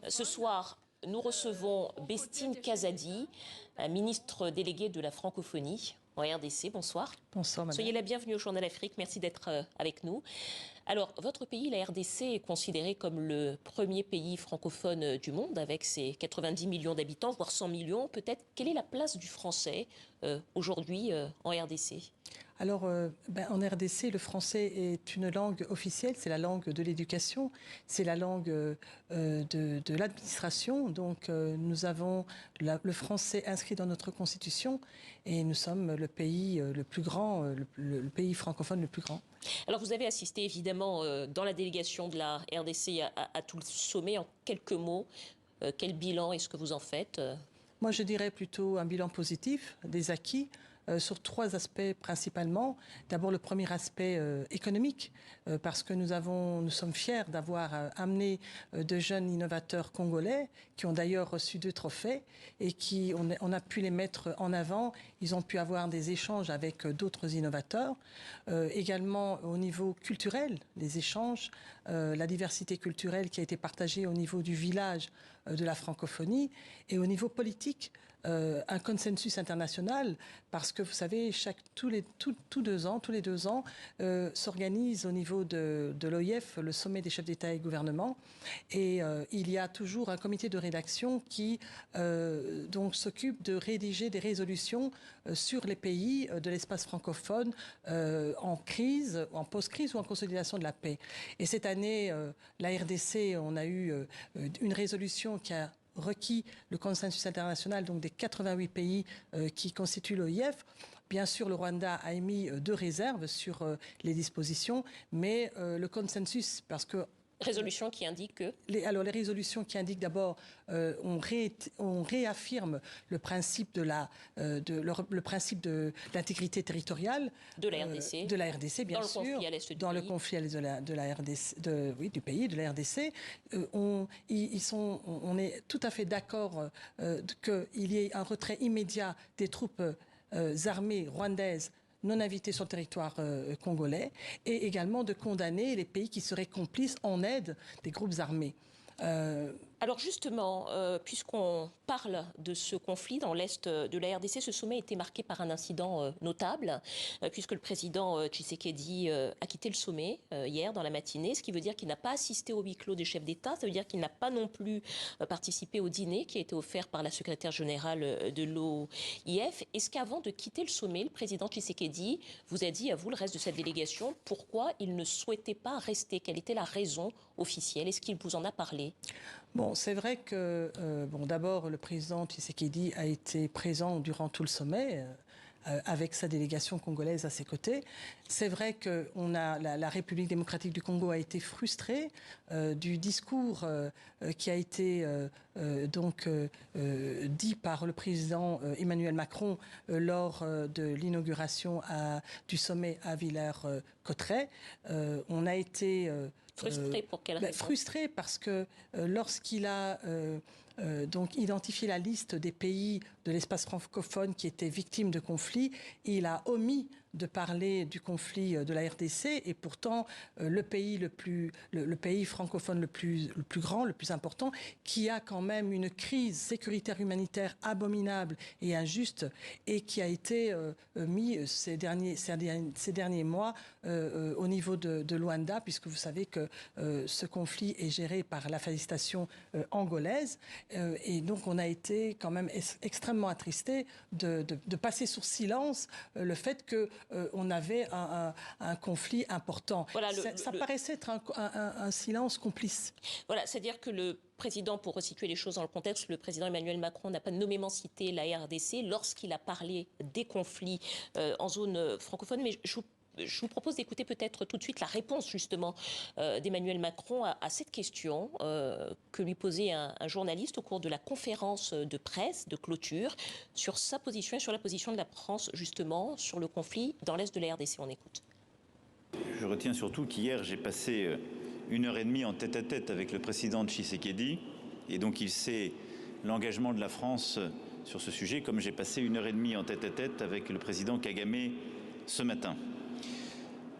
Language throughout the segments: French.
Ce soir, nous recevons Bestine Kazadi, ministre déléguée de la francophonie en RDC. Bonsoir. Bonsoir, madame. Soyez la bienvenue au Journal Afrique. Merci d'être avec nous. Alors, votre pays, la RDC, est considéré comme le premier pays francophone du monde, avec ses 90 millions d'habitants, voire 100 millions peut-être. Quelle est la place du français aujourd'hui en RDC ? Alors, en RDC, le français est une langue officielle, c'est la langue de l'éducation, c'est la langue de l'administration. Donc, nous avons le français inscrit dans notre constitution et nous sommes le pays le plus grand, le pays francophone le plus grand. Alors, vous avez assisté évidemment dans la délégation de la RDC à tout le sommet. En quelques mots, quel bilan est-ce que vous en faites ? Moi, je dirais plutôt un bilan positif, des acquis, sur trois aspects principalement. D'abord, le premier aspect économique, parce que nous sommes fiers d'avoir amené de jeunes innovateurs congolais, qui ont d'ailleurs reçu 2 trophées, et on a pu les mettre en avant. Ils ont pu avoir des échanges avec d'autres innovateurs. Également, au niveau culturel, les échanges, la diversité culturelle qui a été partagée au niveau du village de la francophonie, et au niveau politique, un consensus international, parce que vous savez, tous les 2 ans, s'organise au niveau de l'OIF le sommet des chefs d'État et de gouvernement, et il y a toujours un comité de rédaction qui donc s'occupe de rédiger des résolutions sur les pays de l'espace francophone en crise, en post-crise ou en consolidation de la paix. Et cette année, la RDC, on a eu une résolution qui a requis le consensus international, donc des 88 pays qui constituent l'OIF. Bien sûr, le Rwanda a émis 2 réserves sur les dispositions, mais le consensus, parce que résolution qui indique que... les résolutions qui indiquent d'abord, on réaffirme le principe le principe de l'intégrité territoriale de la RDC, bien sûr, dans le conflit à l'est de la RDC, du pays, de la RDC. On est tout à fait d'accord qu'il y ait un retrait immédiat des troupes armées rwandaises non invités sur le territoire congolais, et également de condamner les pays qui seraient complices en aide des groupes armés. Alors justement, puisqu'on parle de ce conflit dans l'Est de la RDC, ce sommet a été marqué par un incident notable, puisque le président Tshisekedi a quitté le sommet hier dans la matinée, ce qui veut dire qu'il n'a pas assisté au huis clos des chefs d'État, ça veut dire qu'il n'a pas non plus participé au dîner qui a été offert par la secrétaire générale de l'OIF. Est-ce qu'avant de quitter le sommet, le président Tshisekedi vous a dit, à vous, le reste de cette délégation, pourquoi il ne souhaitait pas rester? Quelle était la raison officielle? Est-ce qu'il vous en a parlé? Bon, c'est vrai que, d'abord, le président Tshisekedi a été présent durant tout le sommet, avec sa délégation congolaise à ses côtés. C'est vrai que la République démocratique du Congo a été frustrée du discours qui a été dit par le président Emmanuel Macron lors de l'inauguration du sommet à Villers-Cotterêts. On a été frustré pour quelle raison? Frustré parce que lorsqu'il a donc identifié la liste des pays de l'espace francophone qui étaient victimes de conflits, il a omis de parler du conflit de la RDC, et pourtant le pays francophone le plus grand, le plus important, qui a quand même une crise sécuritaire humanitaire abominable et injuste, et qui a été mis ces derniers mois au niveau de Luanda, puisque vous savez que ce conflit est géré par la fédération angolaise, et donc on a été quand même extrêmement attristé de passer sur silence le fait que on avait un conflit important. Voilà, ça paraissait être un silence complice. Voilà, c'est-à-dire que le président, pour resituer les choses dans le contexte, le président Emmanuel Macron n'a pas nommément cité la RDC lorsqu'il a parlé des conflits en zone francophone, mais je vous propose d'écouter peut-être tout de suite la réponse justement d'Emmanuel Macron à cette question que lui posait un journaliste au cours de la conférence de presse de clôture sur sa position et sur la position de la France justement sur le conflit dans l'Est de la RDC. On écoute. Je retiens surtout qu'hier j'ai passé 1h30 en tête-à-tête avec le président Tshisekedi, et donc il sait l'engagement de la France sur ce sujet, comme j'ai passé 1h30 en tête-à-tête avec le président Kagame ce matin.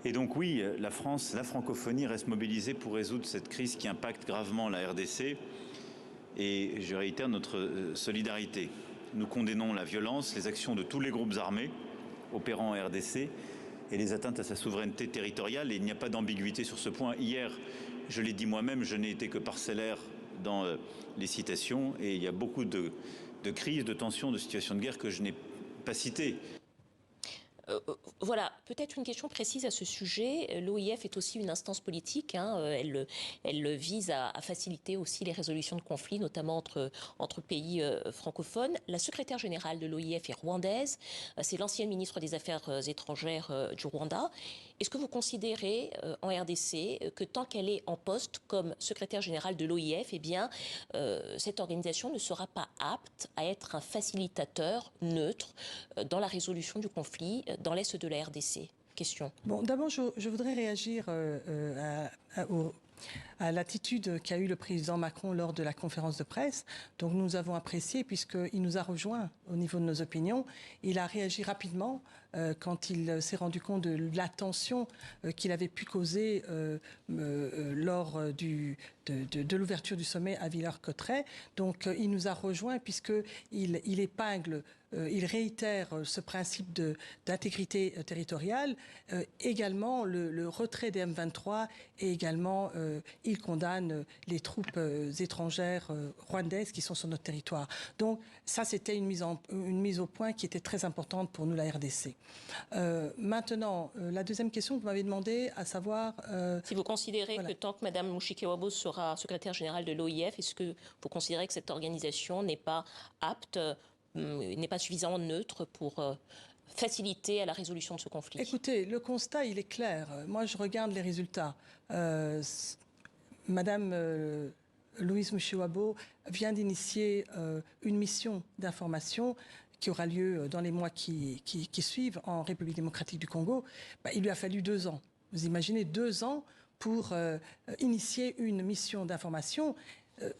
Et donc oui, la France, la francophonie reste mobilisée pour résoudre cette crise qui impacte gravement la RDC. et je réitère notre solidarité. Nous condamnons la violence, les actions de tous les groupes armés opérant en RDC et les atteintes à sa souveraineté territoriale. Et il n'y a pas d'ambiguïté sur ce point. Hier, je l'ai dit moi-même, je n'ai été que parcellaire dans les citations et il y a beaucoup de crises, de tensions, de situations de guerre que je n'ai pas citées. Voilà, peut-être une question précise à ce sujet. L'OIF est aussi une instance politique. Elle vise à faciliter aussi les résolutions de conflits, notamment entre pays francophones. La secrétaire générale de l'OIF est rwandaise. C'est l'ancienne ministre des Affaires étrangères du Rwanda. Est-ce que vous considérez en RDC que tant qu'elle est en poste comme secrétaire générale de l'OIF, eh bien, cette organisation ne sera pas apte à être un facilitateur neutre dans la résolution du conflit dans l'est de la RDC? Question. Bon, d'abord, je voudrais réagir à l'attitude qu'a eu le président Macron lors de la conférence de presse. Donc nous avons apprécié puisqu'il nous a rejoints au niveau de nos opinions. Il a réagi rapidement quand il s'est rendu compte de la tension qu'il avait pu causer lors de l'ouverture du sommet à Villers-Cotterêts. Donc il nous a rejoints puisqu'il épingle, il réitère ce principe d'intégrité territoriale, également le retrait des M23 et également il condamne les troupes étrangères rwandaises qui sont sur notre territoire. Donc ça, c'était une mise au point qui était très importante pour nous, la RDC. Maintenant, la deuxième question que vous m'avez demandé, à savoir... si vous considérez que tant que Mme Mushikewa sera secrétaire générale de l'OIF, est-ce que vous considérez que cette organisation n'est pas apte, n'est pas suffisamment neutre pour... faciliter à la résolution de ce conflit? Écoutez, le constat, il est clair. Moi, je regarde les résultats. Madame Louise Mushikiwabo vient d'initier une mission d'information qui aura lieu dans les mois qui suivent en République démocratique du Congo. Il lui a fallu 2 ans. Vous imaginez 2 ans pour initier une mission d'information.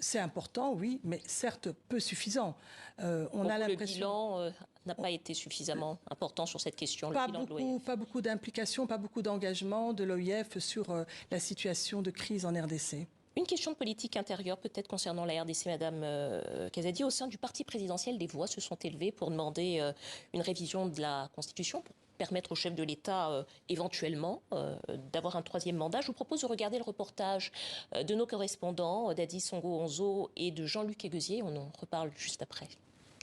C'est important, oui, mais certes peu suffisant. On a l'impression... Le bilan n'a pas été suffisamment important sur cette question. Pas beaucoup d'implication, pas beaucoup d'engagement de l'OIF sur la situation de crise en RDC. Une question de politique intérieure, peut-être concernant la RDC, Madame Kazadi. Au sein du parti présidentiel, des voix se sont élevées pour demander une révision de la Constitution, pour permettre au chef de l'État, éventuellement, d'avoir un 3e mandat. Je vous propose de regarder le reportage de nos correspondants, d'Adi Songo Onzo et de Jean-Luc Eguezier. On en reparle juste après.